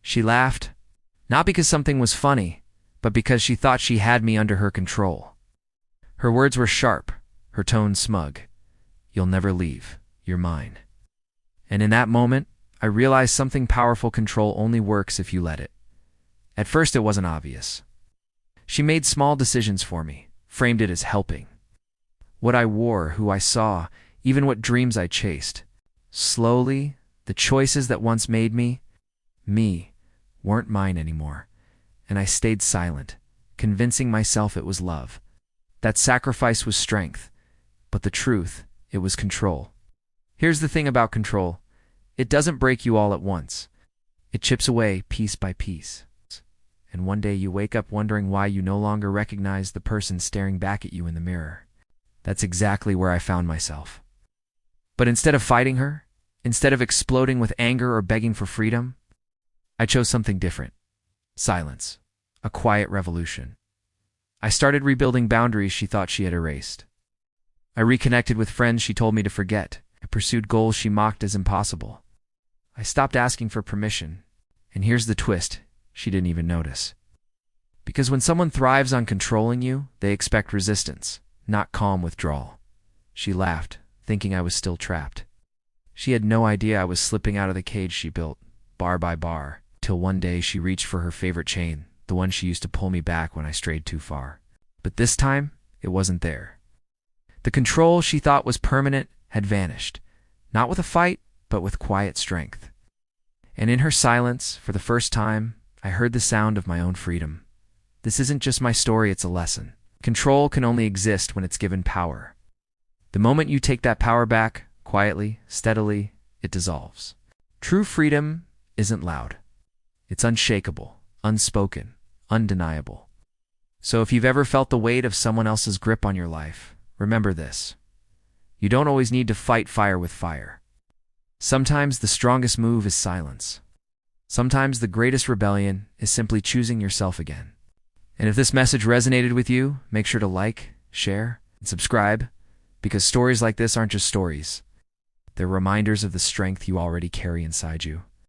She laughed, not because something was funny, but because she thought she had me under her control. Her words were sharp, her tone smug. "You'll never leave. You're mine." And in that moment, I realized something powerful: control only works if you let it. At first it wasn't obvious. She made small decisions for me, framed it as helping. What I wore, who I saw, even what dreams I chased. Slowly, the choices that once made me weren't mine anymore, and I stayed silent, convincing myself it was love. That sacrifice was strength, but the truth, it was control. Here's the thing about control: it doesn't break you all at once. It chips away piece by piece. And one day you wake up wondering why you no longer recognize the person staring back at you in the mirror. That's exactly where I found myself. But instead of fighting her, instead of exploding with anger or begging for freedom, I chose something different. Silence. A quiet revolution. I started rebuilding boundaries she thought she had erased. I reconnected with friends she told me to forget. I pursued goals she mocked as impossible. I stopped asking for permission. And here's the twist: she didn't even notice. Because when someone thrives on controlling you, they expect resistance, not calm withdrawal. She laughed, thinking I was still trapped. She had no idea I was slipping out of the cage she built, bar by bar, till one day she reached for her favorite chain, the one she used to pull me back when I strayed too far. But this time, it wasn't there. The control she thought was permanent had vanished, not with a fight, but with quiet strength. And in her silence, for the first time, I heard the sound of my own freedom. This isn't just my story, it's a lesson. Control can only exist when it's given power. The moment you take that power back, quietly, steadily, it dissolves. True freedom isn't loud. It's unshakable, unspoken, undeniable. So if you've ever felt the weight of someone else's grip on your life, remember this: you don't always need to fight fire with fire. Sometimes the strongest move is silence. Sometimes the greatest rebellion is simply choosing yourself again. And if this message resonated with you, make sure to like, share, and subscribe, because stories like this aren't just stories. They're reminders of the strength you already carry inside you.